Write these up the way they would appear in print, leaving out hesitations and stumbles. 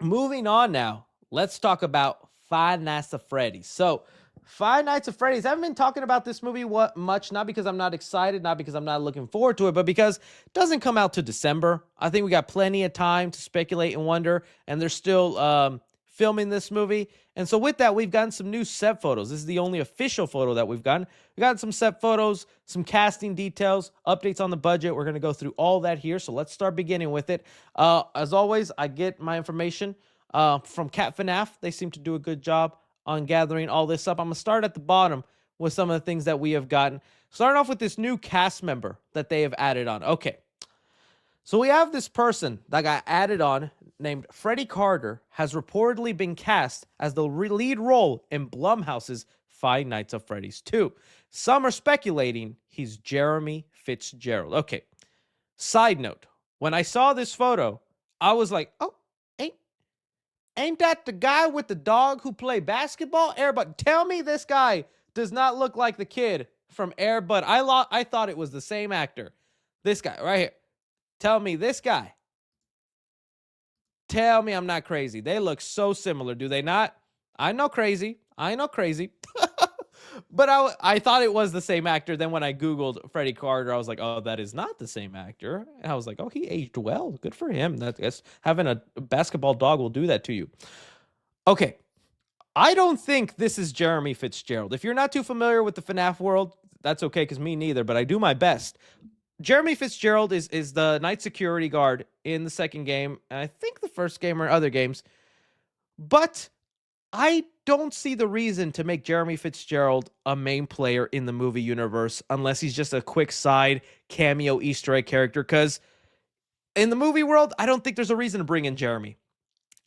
moving on now, let's talk about Five Nights at Freddy's. So, Five Nights at Freddy's, I haven't been talking about this movie much, not because I'm not excited, not because I'm not looking forward to it, but because it doesn't come out to December. I think we got plenty of time to speculate and wonder, and they're still filming this movie. And so, with that, we've gotten some new set photos. This is the only official photo that we've gotten. We got some set photos, some casting details, updates on the budget. We're going to go through all that here. So, let's start beginning with it. As always, I get my information from Cat FNAF. They seem to do a good job on gathering all this up. I'm going to start at the bottom with some of the things that we have gotten. Starting off with this new cast member that they have added on. Okay. So we have this person that got added on named Freddie Carter has reportedly been cast as the lead role in Blumhouse's Five Nights at Freddy's 2. Some are speculating he's Jeremy Fitzgerald. Okay. Side note, when I saw this photo, I was like, oh, ain't Ain't that the guy with the dog who played basketball? Air Bud. Tell me this guy does not look like the kid from Air Bud. I thought it was the same actor. This guy right here. Tell me this guy. Tell me I'm not crazy. They look so similar, do they not? I know crazy. I know crazy. But I thought it was the same actor. Then when I Googled Freddie Carter, I was like, oh, that is not the same actor. And I was like, oh, he aged well. Good for him. That's having a basketball dog will do that to you. Okay. I don't think this is Jeremy Fitzgerald. If you're not too familiar with the FNAF world, that's okay, because me neither, but I do my best. Jeremy Fitzgerald is the night security guard in the second game, and I think the first game or other games. But I don't see the reason to make Jeremy Fitzgerald a main player in the movie universe unless he's just a quick side cameo Easter egg character. Because in the movie world, I don't think there's a reason to bring in Jeremy.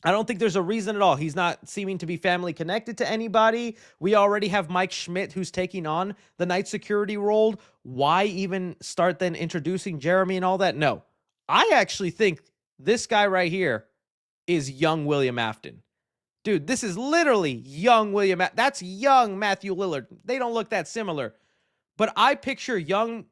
I don't think there's a reason at all. He's not seeming to be family connected to anybody. We already have Mike Schmidt who's taking on the night security role. Why even start then introducing Jeremy and all that? No. I actually think this guy right here is young William Afton. Dude, this is literally young William. That's young Matthew Lillard. They don't look that similar. But I picture young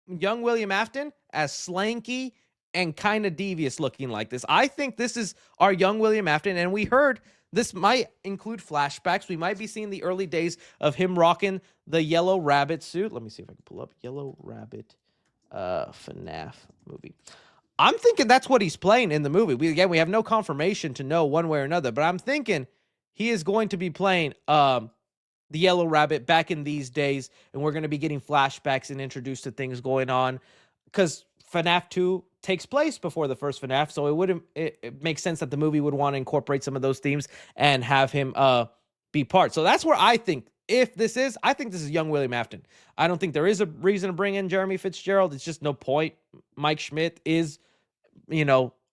William Afton as slanky and kind of devious looking like this. I think this is our young William Afton, and we heard this might include flashbacks. We might be seeing the early days of him rocking the Yellow Rabbit suit. Let me see if I can pull up Yellow Rabbit FNAF movie. I'm thinking that's what he's playing in the movie. We have no confirmation to know one way or another, but I'm thinking he is going to be playing the Yellow Rabbit back in these days, and we're going to be getting flashbacks and introduced to things going on, because FNAF 2 takes place before the first FNAF, so it makes sense that the movie would want to incorporate some of those themes and have him be part. So that's where I think, I think this is young William Afton. I don't think there is a reason to bring in Jeremy Fitzgerald. It's just no point. Mike Schmidt is,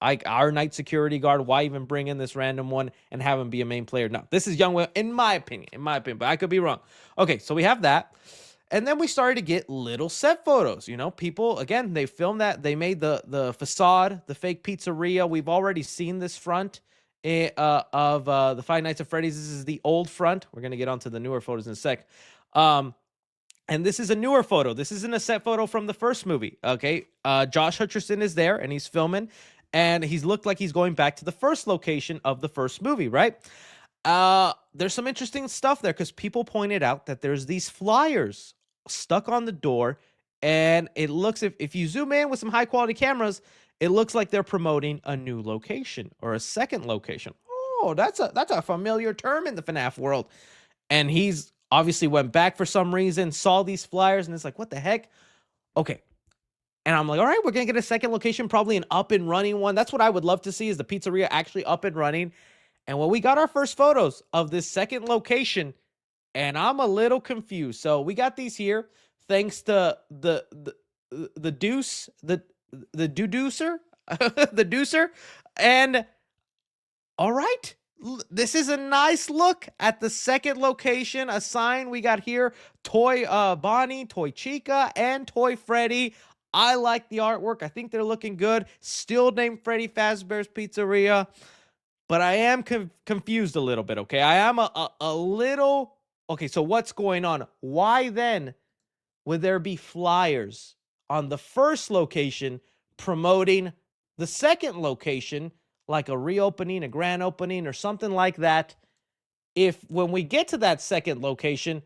our night security guard. Why even bring in this random one and have him be a main player? No, this is young Will, in my opinion, but I could be wrong. Okay, so we have that. And then we started to get little set photos. People, again, they filmed that. They made the facade, the fake pizzeria. We've already seen this front of the Five Nights at Freddy's. This is the old front. We're going to get onto the newer photos in a sec. And this is a newer photo. This isn't a set photo from the first movie, okay? Josh Hutcherson is there, and he's filming, and he's looked like he's going back to the first location of the first movie, right? There's some interesting stuff there, because people pointed out that there's these flyers stuck on the door, and it looks, if you zoom in with some high-quality cameras, it looks like they're promoting a new location, or a second location. Oh, that's a familiar term in the FNAF world. And he's obviously went back for some reason, saw these flyers, and it's like, what the heck? Okay. And I'm like, all right, we're going to get a second location, probably an up and running one. That's what I would love to see, is the pizzeria actually up and running. And when we got our first photos of this second location, and I'm a little confused. So we got these here thanks to the deucer, the deucer. And all right. This is a nice look at the second location. A sign we got here: Toy Bonnie, Toy Chica, and Toy Freddy. I like the artwork. I think they're looking good. Still named Freddy Fazbear's Pizzeria, but I am confused a little bit. Okay, I am a little. Okay, so what's going on? Why then would there be flyers on the first location promoting the second location? like a reopening, a grand opening, or something like that, if when we get to that second location,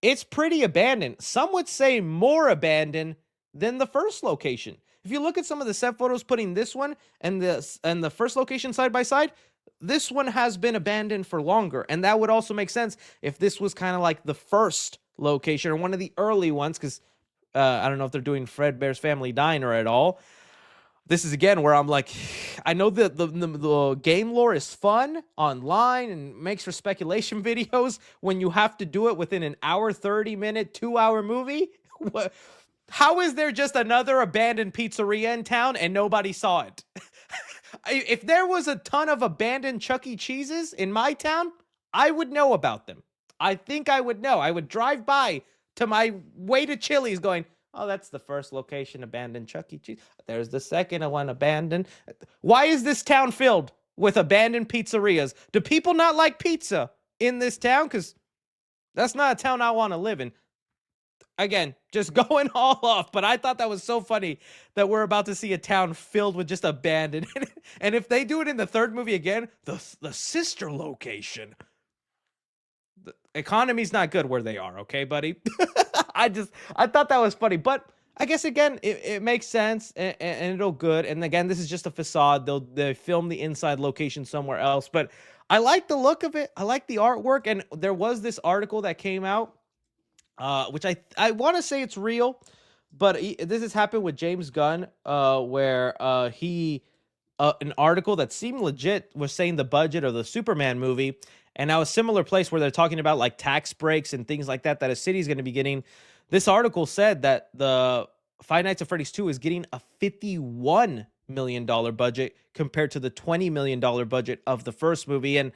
it's pretty abandoned. Some would say more abandoned than the first location. If you look at some of the set photos putting this one and the first location side by side, this one has been abandoned for longer. And that would also make sense if this was kind of like the first location or one of the early ones, because I don't know if they're doing Fredbear's Family Diner at all. This is again where I'm like, I know that the game lore is fun online and makes for speculation videos when you have to do it within an hour, 30-minute, 2-hour movie. How is there just another abandoned pizzeria in town and nobody saw it? If there was a ton of abandoned Chuck E. Cheese's in my town, I would know about them. I think I would know. I would drive by to my way to Chili's going, oh, that's the first location abandoned Chuck E. Cheese. There's the second one abandoned. Why is this town filled with abandoned pizzerias? Do people not like pizza in this town? Because that's not a town I want to live in. Again, just going all off, but I thought that was so funny that we're about to see a town filled with just abandoned. And if they do it in the third movie again, the sister location, the economy's not good where they are, okay, buddy? I thought that was funny, but I guess again it makes sense and it'll good. And again, this is just a facade. They film the inside location somewhere else, but I like the look of it. I like the artwork, and there was this article that came out, which I want to say it's real, but this has happened with James Gunn, where he an article that seemed legit was saying the budget of the Superman movie, and now a similar place where they're talking about like tax breaks and things like that that a city is going to be getting. This article said that the Five Nights at Freddy's 2 is getting a $51 million budget compared to the $20 million budget of the first movie. And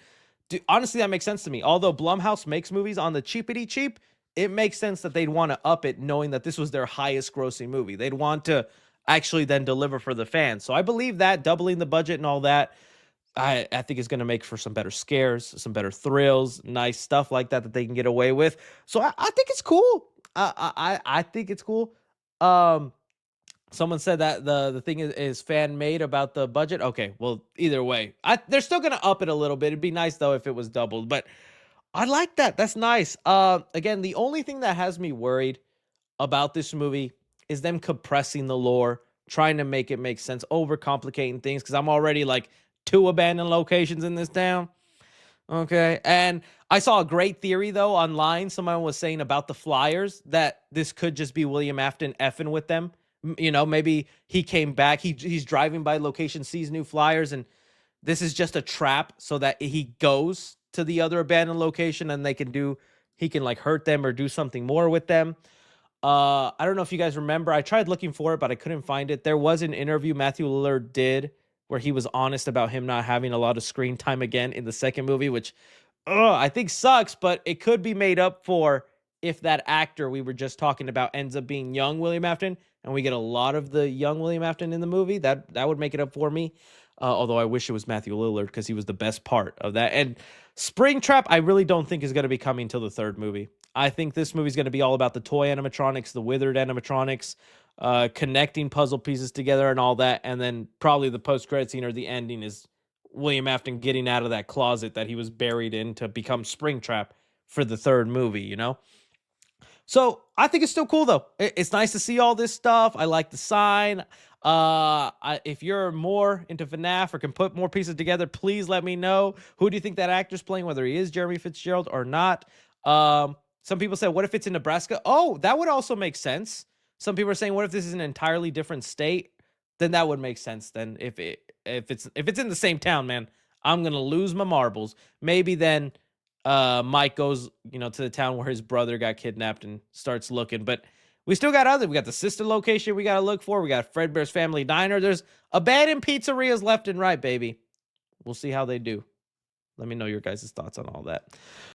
honestly, that makes sense to me. Although Blumhouse makes movies on the cheapity cheap, it makes sense that they'd want to up it knowing that this was their highest grossing movie. They'd want to actually then deliver for the fans. So I believe that doubling the budget and all that, I think is going to make for some better scares, some better thrills, nice stuff like that that they can get away with. So I think it's cool. I think it's cool. Someone said that the thing is fan made about the budget. Okay, well either way, they're still going to up it a little bit. It'd be nice though if it was doubled, but I like that. That's nice. Again, the only thing that has me worried about this movie is them compressing the lore, trying to make it make sense, overcomplicating things, because I'm already like 2 abandoned locations in this town. Okay. And I saw a great theory though online. Someone was saying about the flyers that this could just be William Afton effing with them. You know, maybe he came back, he's driving by location, sees new flyers, and this is just a trap so that he goes to the other abandoned location and he can like hurt them or do something more with them. I don't know if you guys remember. I tried looking for it, but I couldn't find it. There was an interview Matthew Lillard did where he was honest about him not having a lot of screen time again in the second movie, which I think sucks, but it could be made up for if that actor we were just talking about ends up being young William Afton, and we get a lot of the young William Afton in the movie. That would make it up for me. Although I wish it was Matthew Lillard because he was the best part of that. And Springtrap, I really don't think is going to be coming till the third movie. I think this movie is going to be all about the toy animatronics, the withered animatronics, connecting puzzle pieces together and all that. And then probably the post-credit scene or the ending is William Afton getting out of that closet that he was buried in to become Springtrap for the third movie, you know? So I think it's still cool though. It's nice to see all this stuff. I like the sign. If you're more into FNAF or can put more pieces together, please let me know. Who do you think that actor's playing, whether he is Jeremy Fitzgerald or not? Some people said, what if it's in Nebraska? Oh, that would also make sense. Some people are saying, what if this is an entirely different state? Then that would make sense. Then if it's in the same town, man, I'm gonna lose my marbles. Maybe then Mike goes, to the town where his brother got kidnapped and starts looking. But we still got we got the sister location we got to look for. We got Fredbear's Family Diner. There's abandoned pizzerias left and right, baby. We'll see how they do. Let me know your guys' thoughts on all that.